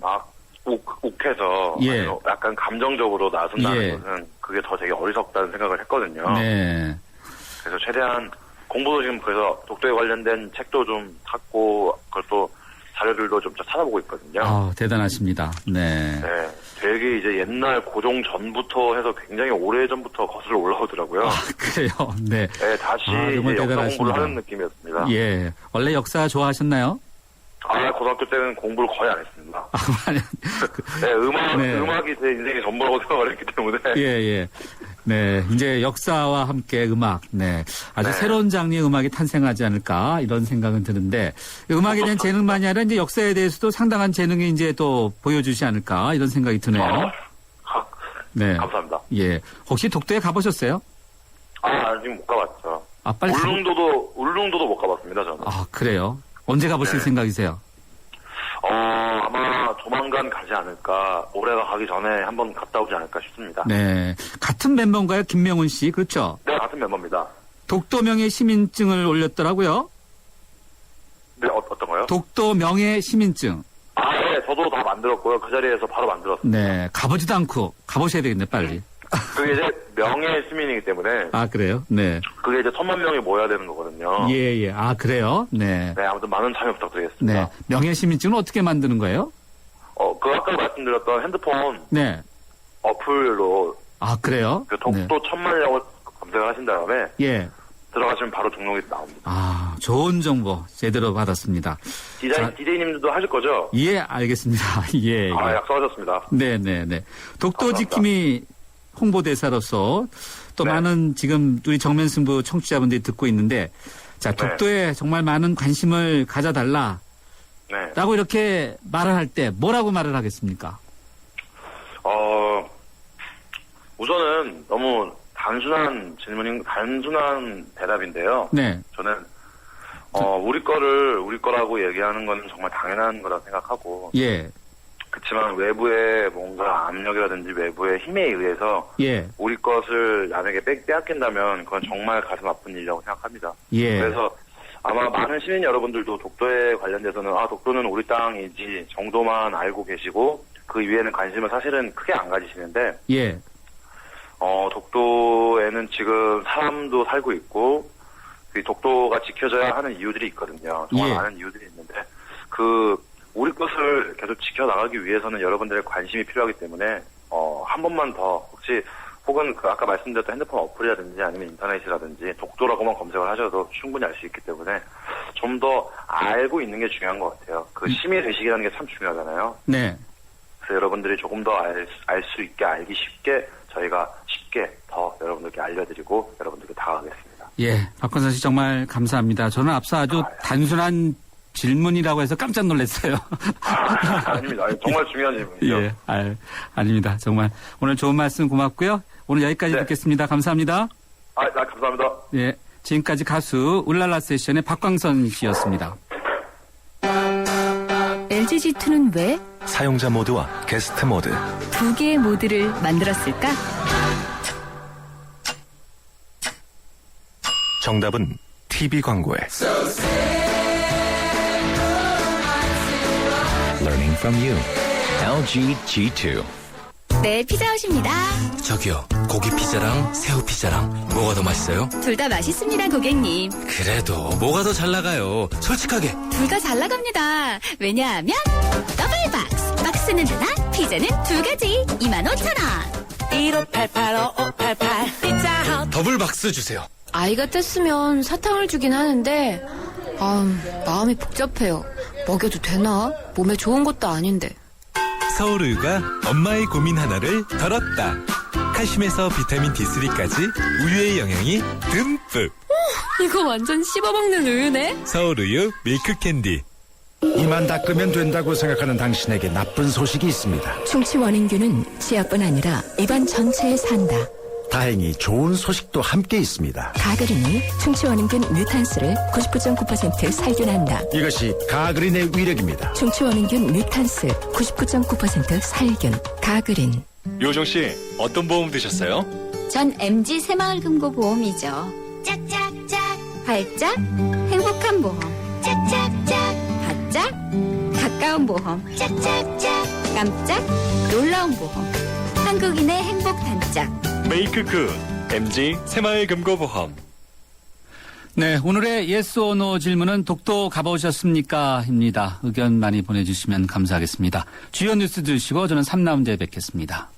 욱해서 약간 감정적으로 나선다는 것은 그게 더 되게 어리석다는 생각을 했거든요. 네. 그래서 최대한 공부도 지금 그래서 독도에 관련된 책도 좀 샀고 그것도 자료들도 좀 찾아보고 있거든요. 대단하십니다. 네. 네. 되게 이제 옛날 고종 전부터 해서 굉장히 오래 전부터 거슬러 올라오더라고요. 그래요? 네. 네, 다시 이제 역사 공부를 하는 느낌이었습니다. 예. 원래 역사 좋아하셨나요? 고등학교 때는 공부를 거의 안 했습니다. 네, 음악이 제 인생의 전부라고 생각을 했기 때문에. 예. 네, 이제 역사와 함께 음악, 아주 새로운 장르의 음악이 탄생하지 않을까 이런 생각은 드는데 음악에 대한 재능만이 아니라 이제 역사에 대해서도 상당한 재능이 이제 또 보여주지 않을까 이런 생각이 드네요. 네, 감사합니다. 예, 혹시 독도에 가보셨어요? 아직 못 가봤죠. 아, 빨리 울릉도도 못 가봤습니다, 저는. 아, 그래요? 언제 가보실 생각이세요? 아마 조만간 가지 않을까. 올해가 가기 전에 한번 갔다 오지 않을까 싶습니다. 네. 같은 멤버인가요? 김명훈 씨, 그렇죠? 네, 같은 멤버입니다. 독도 명예 시민증을 올렸더라고요. 네, 어떤 거요? 독도 명예 시민증. 네, 저도 다 만들었고요. 그 자리에서 바로 만들었습니다. 네, 가보지도 않고 가보셔야 되겠네, 빨리. 그게 이제 명예 시민이기 때문에. 아, 그래요? 네. 그게 이제 1,000만 명이 모여야 되는 거거든요. 예. 아, 그래요? 네. 네, 아무튼 많은 참여 부탁드리겠습니다. 네. 명예 시민증은 어떻게 만드는 거예요? 그 아까 말씀드렸던 핸드폰 네. 어플로. 아, 그래요? 그 독도 네. 1,000만이라고 검색을 하신 다음에. 예. 들어가시면 바로 등록이 나옵니다. 아, 좋은 정보 제대로 받았습니다. 디제이님들도 하실 거죠? 예, 알겠습니다. 예. 아, 약속하셨습니다. 네네네. 독도 지킴이 홍보대사로서 또 네. 많은 지금 우리 정면승부 청취자분들이 듣고 있는데, 자, 독도에 정말 많은 관심을 가져달라. 네. 라고 이렇게 말을 할 때 뭐라고 말을 하겠습니까? 우선은 너무 단순한 대답인데요. 네. 저는, 우리 거라고 얘기하는 건 정말 당연한 거라 생각하고. 예. 그렇지만 외부의 뭔가 압력이라든지 외부의 힘에 의해서. 예. 우리 것을 남에게 빼앗긴다면 그건 정말 가슴 아픈 일이라고 생각합니다. 예. 그래서 아마 많은 시민 여러분들도 독도에 관련돼서는 독도는 우리 땅이지 정도만 알고 계시고 그 이외에는 관심을 사실은 크게 안 가지시는데. 예. 독도에는 지금 사람도 살고 있고, 그 독도가 지켜져야 하는 이유들이 있거든요. 정말 많은 이유들이 있는데, 우리 것을 계속 지켜나가기 위해서는 여러분들의 관심이 필요하기 때문에, 한 번만 더, 혹은 아까 말씀드렸던 핸드폰 어플이라든지 아니면 인터넷이라든지 독도라고만 검색을 하셔도 충분히 알 수 있기 때문에 좀 더 알고 있는 게 중요한 것 같아요. 그 시민의식이라는 게 참 중요하잖아요. 네. 그래서 여러분들이 조금 더 알 수 있게, 알기 쉽게 저희가 쉽게 더 여러분들께 알려드리고 여러분들께 다가가겠습니다. 예, 박건선 씨 정말 감사합니다. 저는 앞서 아주 단순한 질문이라고 해서 깜짝 놀랐어요. 아닙니다. 정말 중요한 질문이죠. 예, 아닙니다. 정말 오늘 좋은 말씀 고맙고요. 오늘 여기까지 듣겠습니다. 감사합니다. 감사합니다. 예, 지금까지 가수 울랄라 세션의 박광선 씨였습니다. LG G2는 왜 사용자 모드와 게스트 모드 두 개의 모드를 만들었을까? 정답은 TV 광고에 Learning from you LG G2 네, 피자헛입니다. 저기요, 고기 피자랑 새우 피자랑 뭐가 더 맛있어요? 둘 다 맛있습니다, 고객님. 그래도 뭐가 더 잘 나가요? 솔직하게. 둘 다 잘 나갑니다. 왜냐하면 더블 박스. 박스는 하나, 피자는 두 가지. 25,000원. 1588-5588 피자헛. 더블 박스 주세요. 아이가 뗐으면 사탕을 주긴 하는데 마음이 복잡해요. 먹여도 되나? 몸에 좋은 것도 아닌데. 서울우유가 엄마의 고민 하나를 덜었다. 칼슘에서 비타민 D3까지 우유의 영양이 듬뿍. 이거 완전 씹어먹는 우유네? 서울우유 밀크캔디. 이만 닦으면 된다고 생각하는 당신에게 나쁜 소식이 있습니다. 충치 원인균은 치아뿐 아니라 입안 전체에 산다. 다행히 좋은 소식도 함께 있습니다. 가그린이 충치 원인균 뮤탄스를 99.9% 살균한다. 이것이 가그린의 위력입니다. 충치 원인균 뮤탄스 99.9% 살균. 가그린. 요정씨, 어떤 보험 드셨어요? 전 MG 새마을금고보험이죠. 짝짝짝. 발짝. 행복한 보험. 짝짝짝. 바짝. 가까운 보험. 짝짝짝. 깜짝. 놀라운 보험. 한국인의 행복 단짝. 메이크 굿 MG 새마을금고보험. 네, 오늘의 예스 or 노 질문은 독도 가보셨습니까? 입니다. 의견 많이 보내주시면 감사하겠습니다. 주요 뉴스 들으시고 저는 3라운드에 뵙겠습니다.